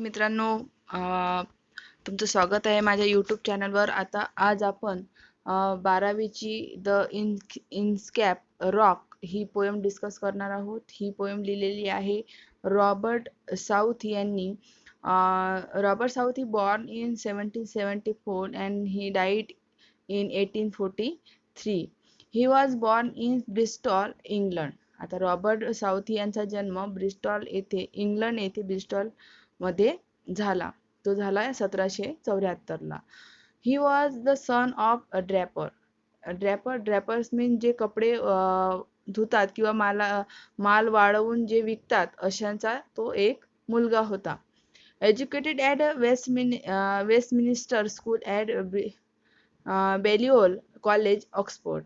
मित्रांनो, तुमचं स्वागत आहे माझ्या यूट्यूब चॅनलवर. आज आपण 12वीची द इन्स्कॅप रॉक ही पोएम डिस्कस करणार आहोत. ही पोएम लिहिलेली आहे रॉबर्ट साउथ यांनी. Robert Southey he born in 1774 and he died in 1843. He was born in Bristol, England. आता रॉबर्ट साउथ यांचा जन्म ब्रिस्टॉल येथे, इंग्लंड येथे ब्रिस्टॉल मध्ये झाला. तो झाला 1774 ला. He was the son of a draper. Drapers mean जे कपडे धुतात किंवा माल वाळवून जे विकतात, अशांचा तो एक मुलगा होता. Educated at Westminster school at Balliol college, Oxford.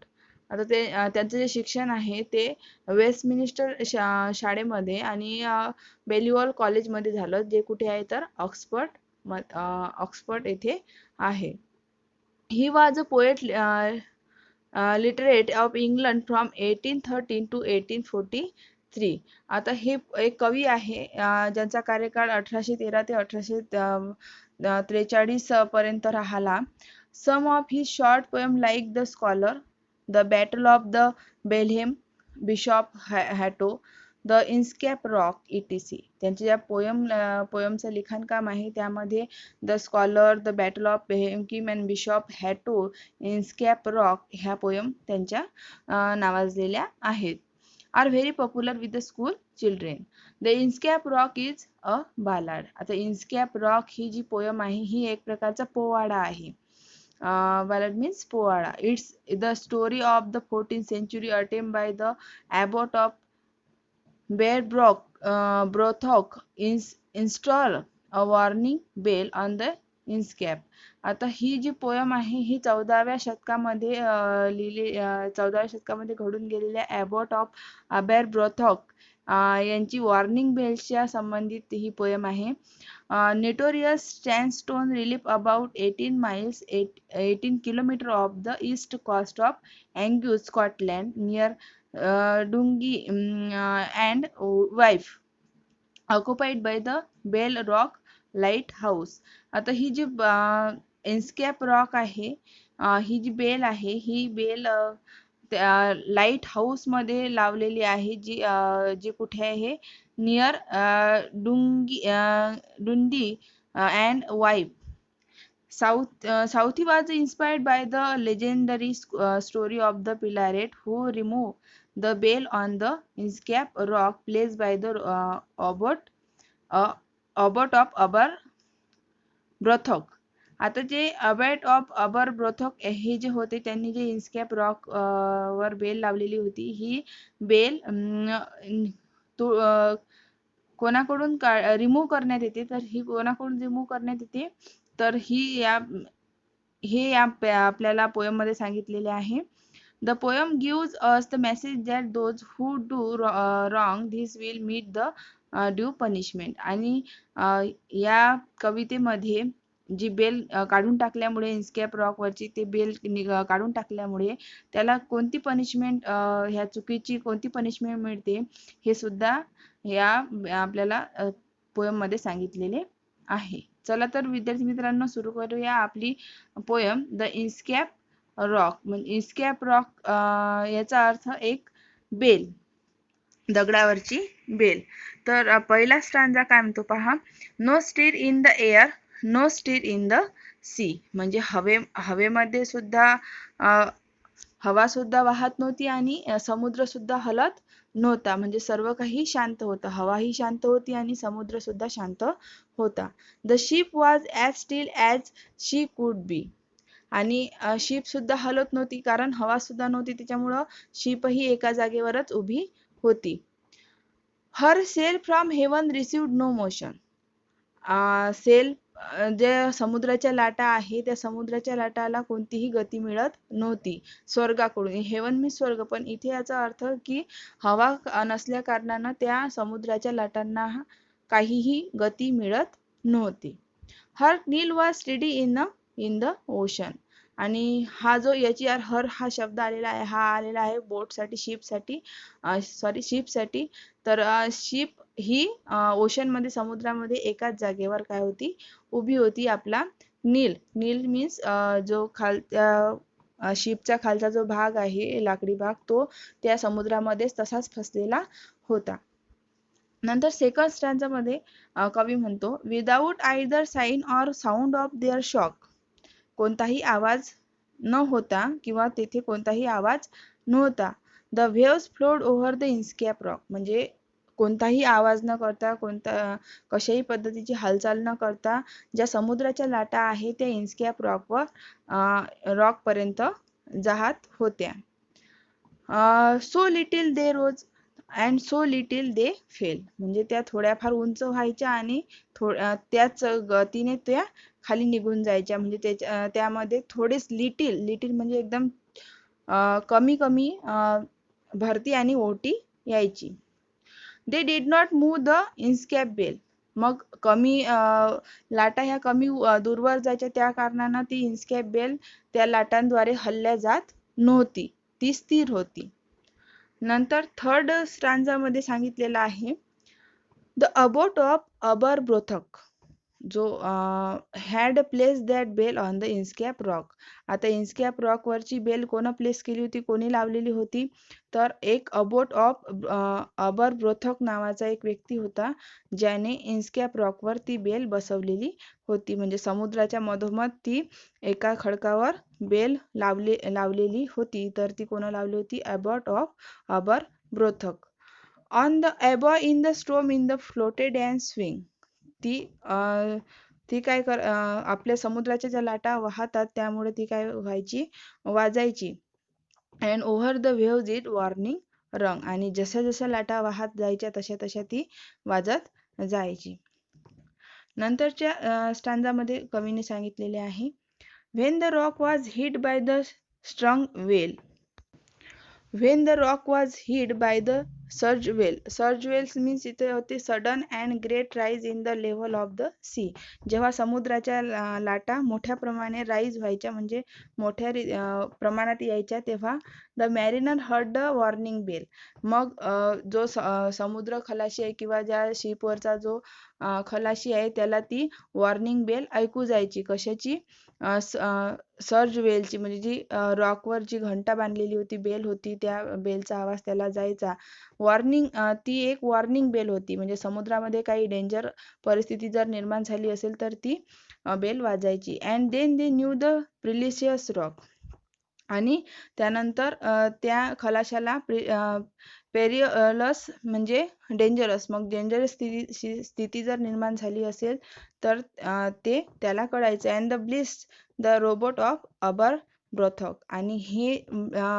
आता त्यांचं जे शिक्षण आहे ते वेस्टमिनिस्टर शाळेमध्ये आणि बेलिओल कॉलेजमध्ये झालं, जे कुठे आहे तर ऑक्सफर्ड येथे आहे. He was a poet laureate of England from 1813 to 1843. आता हे एक कवी आहे ज्यांचा कार्यकाळ 1813 ते 1843 पर्यंत राहिला. Some of his short poem like the scholar, the battle of the Blenheim, bishop Hatto, the Inchcape rock, etc. त्यांचे ज्या पोयमचं लिखाणकाम आहे त्यामध्ये the scholar, the battle of Blenheim and bishop Hatto, Inchcape rock ह्या पोयम त्यांच्या नावाजलेल्या आहेत. Are very popular with the school children. The Inchcape rock is a ballad. आता इन्स्कॅप रॉक ही जी पोयम आहे ही एक प्रकारचा पोवाडा आहे. Ballad means Powada. It's the story of the 14th century attempt by the abbot of Brothock install a warning bell on the इन्स्कॅप. आता ही जी poem आहे ही 14व्या शतकामध्ये घडून गेलेल्या एबॉट ऑफ ब्रॉथॉक यांची वॉर्निंग बेलच्या संबंधित ही पोयम आहे. Notorious sandstone relief about 18 miles, 18 kilometers off the east coast of Angus, Scotland, near Dungey and Wife, occupied by the Bell Rock Lighthouse. आता ही जी इन्स्कॅप rock आहे, ही जी बेल आहे, ही बेल लाईट हाऊस मध्ये लावलेली आहे, जी कुठे आहे, near Dundee and wife. Southey was inspired by the legendary story of the Pilate who removed the bell on the Innscap rock placed by the abbot of Aberbrothock. आता जे अबॅट of अबरब्रोथॉक हे जे होते त्यांनी जे इन्स्कॅप रॉक वर बेल लावलेली होती, ही बेल कोणाकडून रिमूव्ह करण्यात येते, तर ही कोणाकडून रिमूव्ह करण्यात येते, तर हे आपल्याला पोएम मध्ये सांगितलेले आहे. The poem gives us the message that those who do wrong this will meet the due punishment. आणि या कवितेमध्ये जी बेल काढून टाकल्यामुळे, इन्स्कॅप रॉक वरची ते बेल काढून टाकल्यामुळे त्याला कोणती पनिशमेंट, ह्या चुकीची कोणती पनिशमेंट मिळते हे सुद्धा या आपल्याला पोएम मध्ये सांगितलेले आहे. चला तर विद्यार्थी मित्रांनो, सुरू करूया आपली पोएम द इन्स्कॅप रॉक. म्हणजे इन्स्कॅप रॉक याचा अर्थ एक बेल, दगडावरची बेल. तर पहिला स्टांजा काय म्हणतो पहा. No stir in the air, no stir in the sea. म्हणजे हवेमध्ये सुद्धा हवा सुद्धा वाहत नव्हती आणि समुद्र सुद्धा हलत नव्हता. म्हणजे सर्व काही शांत होतं. हवाही शांत होती आणि समुद्र सुद्धा शांत होता. The ship was as steel as she could be. आणि शिप सुद्धा हलत नव्हती कारण हवा सुद्धा नव्हती, त्याच्यामुळं शिपही एका जागेवरच उभी होती. Her sail from heaven received no motion. Sail जे समुद्राच्या लाटा आहे, त्या समुद्राच्या लाटाला कोणतीही गती मिळत नव्हती स्वर्गाकडून. हेवन मी स्वर्ग, पण इथे याचा अर्थ की हवा नसल्या कारणानं त्या समुद्राच्या लाटांना काहीही गती मिळत नव्हती. Her keel was steady in the ocean. आणि हा जो हर हा शब्द आलेला आहे, हा आलेला आहे बोटसाठी, शिपसाठी. तर शिप ही ओशन मध्ये समुद्रामध्ये एकाच जागेवर काय होती, उभी होती. आपला नील मीन्स जो खालच्या शिपच्या खालचा जो भाग आहे, लाकडी भाग, तो त्या समुद्रामध्येच तसाच फसलेला होता. नंतर सेकंड स्टँजा मध्ये कवी म्हणतो, without either sign or sound of their shock, कोणताही आवाज न होता किंवा तेथे कोणताही आवाज नव्हता. The waves flowed over the Inchcape rock, म्हणजे कोणताही आवाज न करता, कशाही पद्धतीची हालचाल न करता ज्या समुद्राच्या लाटा आहे त्या इन्स्कॅप रॉक पर्यंत जात होत्या. So little they rose and so little they fell, म्हणजे त्या थोड्याफार उंच व्हायच्या आणि त्याच गतीने त्या खाली निघून जायच्या. म्हणजे त्यामध्ये थोडेच लिटिल म्हणजे एकदम कमी कमी भरती आणि ओटी यायची. They did not move the Inchcape bell, मग कमी लाटा ह्या कमी दूरवर जायच्या, त्या कारणानं ती इन्स्कॅप बेल त्या लाटांद्वारे हलल्या जात नव्हती, ती स्थिर होती. नंतर थर्ड स्टांजा मध्ये सांगितलेलं आहे, द अबोट ऑफ अबरब्रोथक जो had place that bell on the Inchcape rock. आता इन्स्कॅप रॉक वरची बेल कोण प्लेस केली होती, कोणी लावलेली होती, तर एक अबोट ऑफ अबरब्रोथक नावाचा एक व्यक्ती होता, ज्याने इन्स्कॅप रॉक वर ती बेल बसवलेली होती. म्हणजे समुद्राच्या मधोमध ती एका खडकावर बेल लावलेली होती. तर ती कोण लावली होती, abbot of Aberbrothok. On the a buoy in the storm in the floated and swing, ती काय आपल्या समुद्राच्या ज्या लाटा वाहतात त्यामुळे ती काय व्हायची, वाजायची. And over the waves it warning रंग, आणि जशा जशा लाटा वाहत जायच्या तशा तशा ती वाजत जायची. नंतरच्या स्टांजामध्ये कवीने सांगितलेले आहे, when the rock was hit by the स्ट्रंग well, when the rock was hit by the surge wales means इथे होते sudden and great rise in the level of the sea, जेव्हा समुद्राच्या लाटा मोठ्या प्रमाणे राईज व्हायच्या, म्हणजे मोठ्या प्रमाणात यायच्या, तेव्हा the mariner heard the warning bell, मग जो समुद्र खलाशी आहे किंवा ज्या शिपवरचा जो खलाशी आहे त्याला ती वॉर्निंग बेल ऐकू जायची. कशाची, सर्ज वेलची, म्हणजे जी रॉकवर जी घंटा बांधलेली होती, बेल होती, त्या बेलचा आवाज त्याला जायचा. वॉर्निंग, ती एक वॉर्निंग बेल होती, म्हणजे समुद्रामध्ये काही डेंजर परिस्थिती जर निर्माण झाली असेल तर ती बेल वाजायची. And then they knew the perilous rock, आणि त्यानंतर त्या खलाशाला पेरियलस म्हणजे डेंजरस, मग डेंजरस स्थिती जर निर्माण झाली असेल तर ते त्याला कळायचं. And the bliss the abbot of Aberbrothok, आणि हे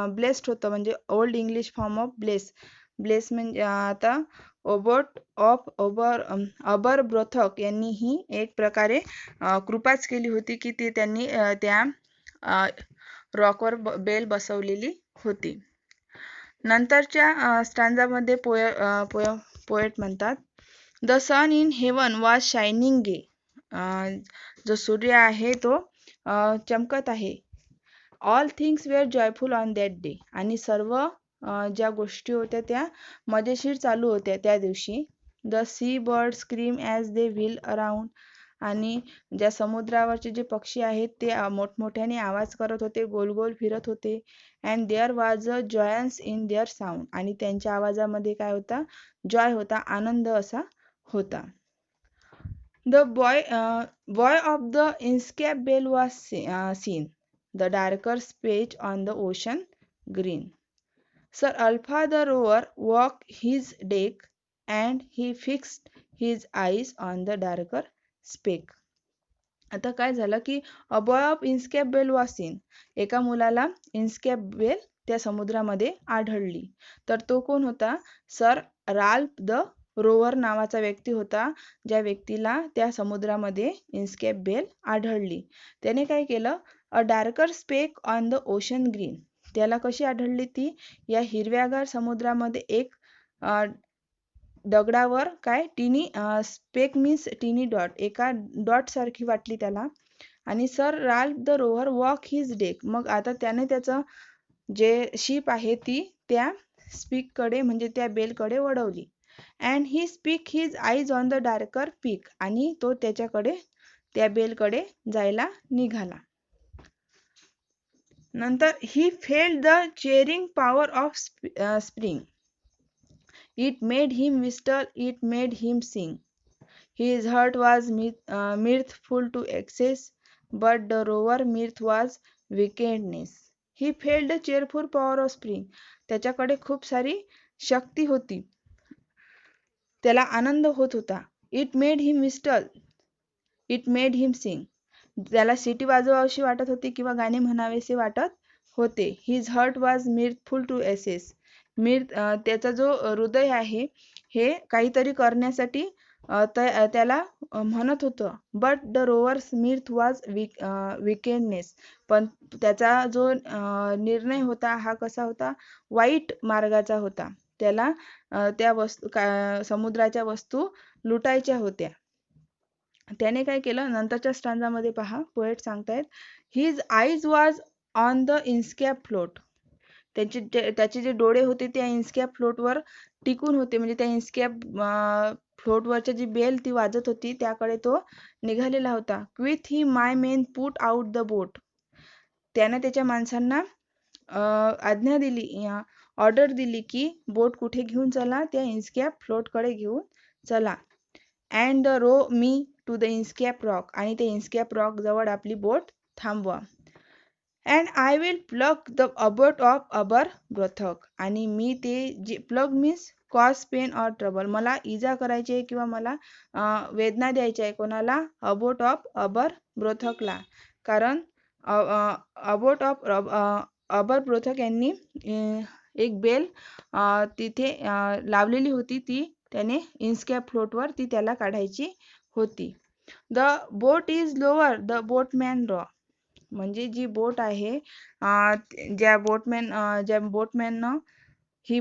ब्लेस्ड होतं, म्हणजे old English form of bless म्हणजे आता ओबोट ऑफ अबरब्रोथक यांनी ही एक प्रकारे कृपाच केली होती की ती त्यांनी त्या रॉकवर बेल बसवलेली होती. नंतरच्या स्टांजामध्ये पोएट म्हणतात, the sun in heaven was shining gay, जो सूर्य आहे तो चमकत आहे. All things were joyful on that day, आणि सर्व ज्या गोष्टी होत्या त्या मजेशीर चालू होत्या त्या दिवशी. The sea bird scream as they wheel around, आणि ज्या समुद्रावरचे जे पक्षी आहेत ते मोठमोठ्याने आवाज करत होते, गोल गोल फिरत होते. And there was a joyance in their sound, आणि त्यांच्या आवाजामध्ये काय होता, जॉय होता, आनंद असा होता. The buoy of the Inchcape bell was seen, the darker speck on the ocean green. Sir Ralph the rover walk his deck and he fixed his eyes on the darker speck. आता काय झालं की a buoy of Inchcape bell was seen, एका मुलाला इन्स्कॅप bell त्या समुद्रामध्ये आढळली. तर तो कोण होता, सर राल्फ द रोवर नावाचा व्यक्ती होता, ज्या व्यक्तीला त्या समुद्रामध्ये इन्स्कॅप बेल आढळली. त्याने काय केलं, a darker speck on the ocean green, त्याला कशी आढळली ती, या हिरव्यागार समुद्रामध्ये एक दगडावर काय tiny speck means tiny dot, एका डॉट सारखी वाटली त्याला. आणि sir Ralph the rover walk his deck, मग आता त्याने त्याचं जे शिप आहे ती त्या स्पीक कडे म्हणजे त्या बेलकडे वळवली. And he speak his eyes on the darker speck. आणि तो त्याच्याकडे त्या बेलकडे जायला निघाला. नंतर he felt the cheering power of spring. It made him whistle, it made him sing. His heart was mirthful to excess, but the rover mirth was wickedness. He felt the cheerful power of spring. त्याच्याकडे खूप सारी शक्ती होती. त्याला आनंद होत होता. It made him whistle. It made him sing. त्याला शिटी वाजवावीशी वाटत होती किंवा गाणे म्हणावेसे वाटत होते. His heart was mirthful to excess. त्याचा जो हृदय आहे हे काहीतरी करण्यासाठी त्याला म्हणत होतं. But the rover's mirth was wickedness. पण त्याचा जो निर्णय होता हा कसा होता? वाईट मार्गाचा होता. त्याला त्या समुद्राच्या वस्तू लुटायच्या होत्या. त्याने काय केलं? नंतरच्या स्टांजामध्ये पहा, पोएट सांगतायत, his eyes was on the Inchcape float. त्याचे जे डोळे होते त्या इन्स्कॅप फ्लोटवर टिकून होते. म्हणजे त्या इन्स्कॅप फ्लोटवरची जी बेल ती वाजत होती त्याकडे तो निघालेला होता. क्विथ ही माय मेन पुट आउट द बोट. त्याने त्याच्या माणसांना आज्ञा दिली, ऑर्डर दिली की बोट कुठे घेऊन चला? त्या इन्स्कॅप फ्लोटकडे घेऊन चला. And the row me to the Inchcape rock. आणि त्या इन्स्कॅप रॉक जवळ आपली बोट थांबवा. And I will plague the abbot of Aberbrothok. आणि मी ते जे plague means cause pain or trouble. मला इजा करायची आहे किंवा मला वेदना द्यायची आहे. कोणाला? अबोट ऑफ अबर ब्रोथकला. कारण अबोट ऑफ अबर ब्रोथक यांनी एक बेल तिथे लावलेली होती. ती त्याने इन्स्कॅप फ्लोटवर ती त्याला काढायची होती. The boat is lower the boatman row. म्हणजे जी बोट आहे ज्या बोटमॅननं ही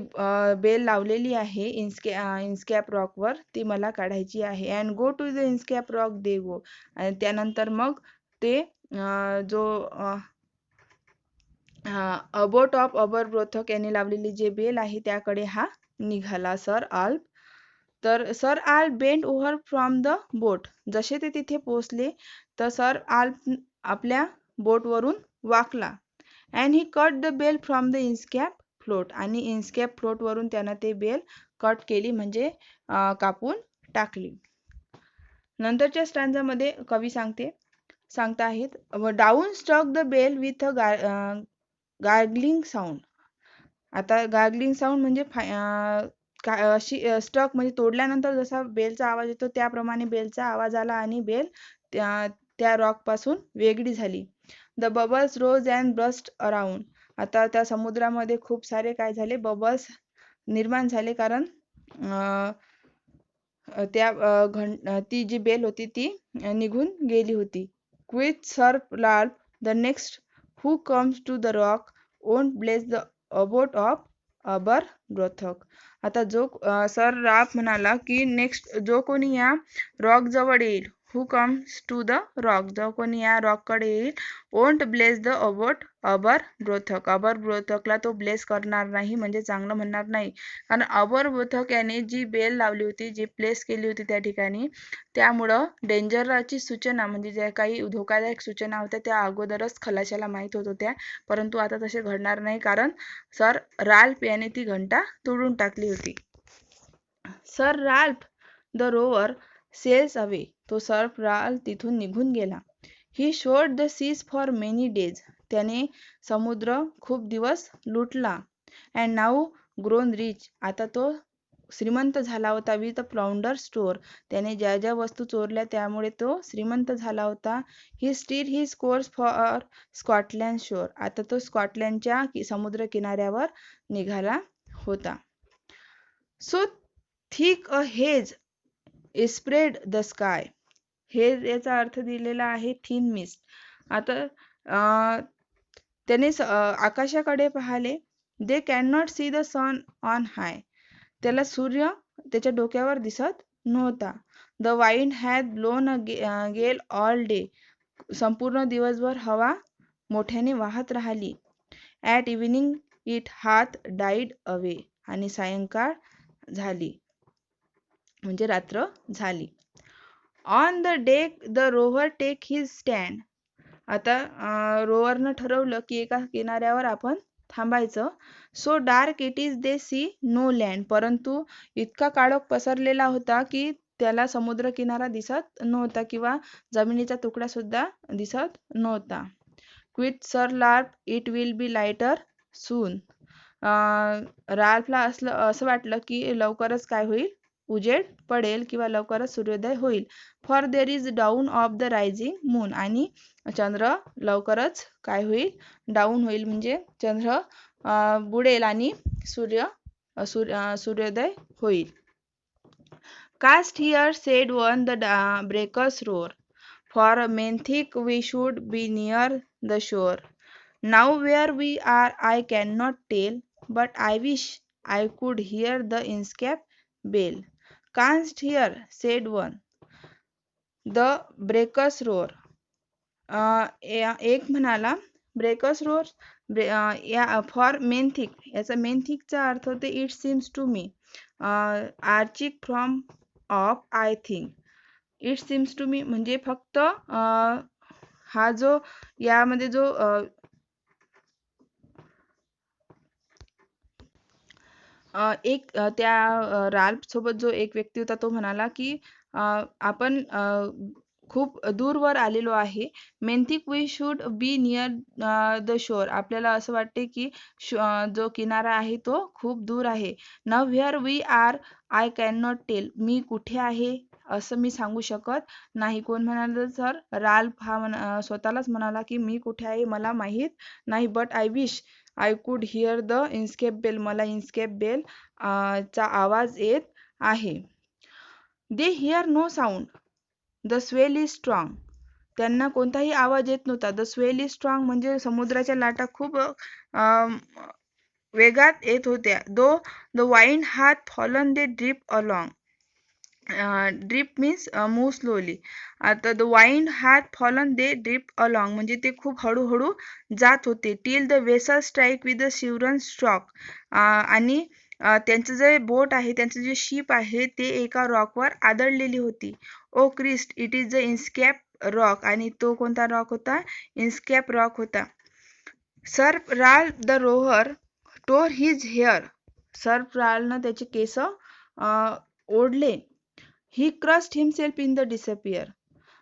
बेल लावलेली आहे इन्स्कॅप रॉकवर ती मला काढायची आहे. And go to the Inchcape rock they go. आणि त्यानंतर मग ते जो अबोट ऑफ अबर ब्रोथक यांनी लावलेली जे बेल आहे त्याकडे हा निघाला. Sir Ralph. तर sir Ralph bent over from the boat. जसे ते तिथे पोहोचले तर सर आल्प आपल्या बोटवरून वाकला. And he cut the bell from the Inchcape float. आणि इन्स्कॅप फ्लोटवरून त्यानं ते बेल कट केली, म्हणजे कापून टाकली. नंतरच्या स्टँजामध्ये कवी सांगता आहेत, down struck the bell with a gargling sound. आता गार्गलिंग साऊंड म्हणजे अशी स्ट्रक म्हणजे तोडल्यानंतर जसा बेलचा आवाज येतो त्याप्रमाणे बेलचा आवाज आला आणि बेल त्या रॉक पासून वेगळी झाली. The bubbles rose and burst around. आता त्या समुद्रामध्ये खूप सारे काय झाले? बबल्स निर्माण झाले, कारण ती जी बेल होती ती निघून गेली होती. Quoth sir Ralph the next who comes to the rock won't bless the abbot of Aberbrothok. आता जो सर राप म्हणाला की नेक्स्ट जो कोणी या रॉक जवळ येईल, हू कम्स टू द रॉक, जो कोणी या रॉककडे येईल, ओंट ब्लेस द अबोट अबर ब्रोथक. अबर ब्रोथकला तो ब्लेस करणार नाही, म्हणजे चांगलं म्हणणार नाही. कारण अबर ब्रोथक याने जी बेल लावली होती, जी प्लेस केली होती त्या ठिकाणी, त्यामुळं डेंजरची सूचना म्हणजे ज्या काही धोकादायक सूचना होत्या त्या अगोदरच खलाशाला माहीत होत होत्या. परंतु आता तसे घडणार नाही, कारण सर राल्फ याने ती घंटा तोडून टाकली होती. Sir Ralph the rover sails away. तो सर राल्फ तिथून निघून गेला. He scoured the seas for many days. त्याने समुद्र खूप दिवस लुटला. And now grown rich. आता तो श्रीमंत झाला होता. With plunder store. त्याने ज्या ज्या वस्तू चोरल्या त्यामुळे तो श्रीमंत झाला होता. He steer his course for Scotland shore. आता तो स्कॉटलँडच्या समुद्र किनाऱ्यावर निघाला होता. So thick a haze spread the sky. Haze याचा अर्थ दिलेला आहे थिन मिस्ट. आता त्याने आकाशाकडे पाहिले. They can not see the sun on high. त्याला सूर्य त्याच्या डोक्यावर दिसत नव्हता. The wind had blown a gale all day. संपूर्ण दिवसभर हवा मोठ्याने वाहत राहिली. At evening it hath died away. आणि सायंकाळ झाली. म्हणजे रात्र झाली. On the deck the rover take his stand. आता रोवरनं ठरवलं की एका किनाऱ्यावर आपण थांबायचं. So dark it is they see no land. परंतु इतका काळोख पसरलेला होता की त्याला समुद्र किनारा दिसत नव्हता किंवा जमिनीचा तुकडा सुद्धा दिसत नव्हता. Quoth sir Ralph, it will be lighter soon. राल्फला असं वाटलं की लवकरच काय होईल, उजेड पडेल किंवा लवकरच सूर्योदय होईल. For there is down of the rising moon. आणि चंद्र लवकरच काय होईल, डाऊन होईल म्हणजे चंद्र बुडेल आणि सूर्योदय होईल. Canst hear said one the breakers roar. For men think we should be near the shore. Now where we are I cannot tell, but I wish I could hear the escape bell. Canst hear, said one, the breakers roar. एक म्हणाला breakers roar for मेनथिक. याचा मेनथिकचा अर्थ होते it seems to me, archaic form of I think. It seems to me म्हणजे फक्त हा जो यामध्ये जो एक त्या राल्फ सोबत जो एक व्यक्ती होता तो म्हणाला की आपण खूप दूरवर आलेलो आहे. Methinks we should be near the shore. आपल्याला असं वाटते की जो किनारा आहे तो खूप दूर आहे. Now where we are I can not tell. मी कुठे आहे असं मी सांगू शकत नाही. कोण म्हणाल सर राल्फ हा स्वतःलाच म्हणाला की मी कुठे आहे मला माहीत नाही. But I wish I could hear the Inchcape bell. मला इन्स्केप बेल चा आवाज येत आहे. They hear no sound, the swell is strong. त्यांना कोणताही आवाज येत नव्हता. द स्वेल इज स्ट्रॉंग म्हणजे समुद्राच्या लाटा खूप वेगात येत होत्या. Though the wind hath fallen they drift along. Drift means move slowly. आता the wind hath fallen they drift along म्हणजे ते खूप हळूहळू जात होते. Till the vessel strike with the shivering shock. आणि त्यांचं जे बोट आहे, त्यांचं जे शिप आहे ते एका रॉकवर आदळलेली होती. O Christ, it is the Inchcape rock. आणि तो कोणता रॉक होता, इन्स्कॅप रॉक होता. Sir Ralph the rover tore his hair. सर राल्फनं त्याचे केस ओढले. He curst himself in the despair.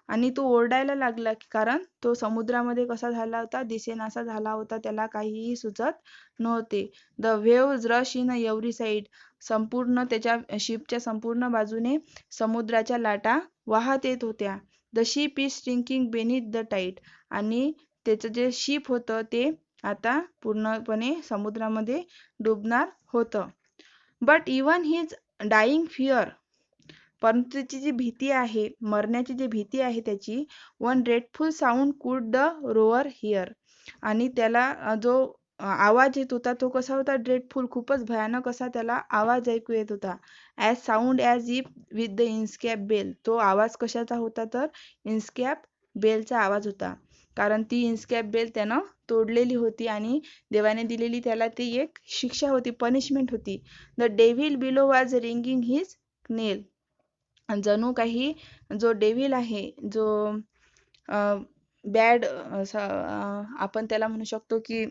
आणि तो ओरडायला लागला कारण तो समुद्रामध्ये कसा झाला होता, दिसेनासा झाला होता, त्याला काहीही सुचत नव्हते. The waves rush in every side. संपूर्ण त्याच्या शिपच्या संपूर्ण बाजूने समुद्राच्या लाटा वाहत येत होत्या. The ship is sinking beneath the tide. आणि त्याचं जे शिप होतं ते आता पूर्णपणे समुद्रामध्ये डुबणार होतं. But even his dying fear. परंतु त्याची जी भीती आहे, मरण्याची जी भीती आहे त्याची, वन ड्रेडफुल साऊंड कुड द रोअर हिअर. आणि त्याला जो आवाज येत होता तो कसा होता, ड्रेडफुल, खूपच भयानक असा त्याला आवाज ऐकू येत होता. As sound as if with the Inchcape bell. तो आवाज कशाचा होता तर इन्स्कॅप बेलचा आवाज होता. कारण ती इन्स्कॅप बेल त्यानं तोडलेली होती आणि देवाने दिलेली त्याला ती एक शिक्षा होती, पनिशमेंट होती. The devil below was ringing his knell. जणू काही जो डेव्हिल आहे, जो बॅड आपण त्याला म्हणू शकतो की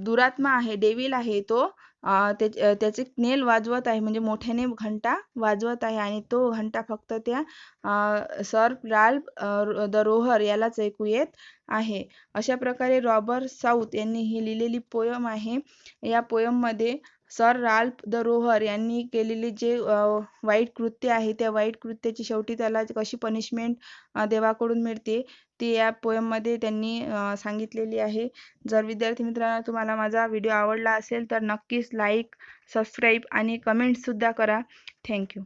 दुरात्मा आहे, डेव्हिल आहे, तो त्याचे नेल वाजवत आहे म्हणजे मोठ्याने घंटा वाजवत आहे. आणि तो घंटा फक्त त्या सर राल्फ द रोव्हर यालाच ऐकू येत आहे. अशा प्रकारे रॉबर्ट साऊथ यांनी ही लिहिलेली पोयम आहे. या पोयममध्ये सर राल्फ द रोव्हर यांनी केलेले जे वाईट कृत्य आहे, त्या वाईट कृत्याची शेवटी त्याला कशी पनिशमेंट देवाकडून मिळते ती या पोयममध्ये त्यांनी सांगितलेली आहे. जर विद्यार्थी मित्रांनो तुम्हाला माझा व्हिडिओ आवडला असेल तर नक्कीच लाईक, सबस्क्राईब आणि कमेंटसुद्धा करा. थँक्यू.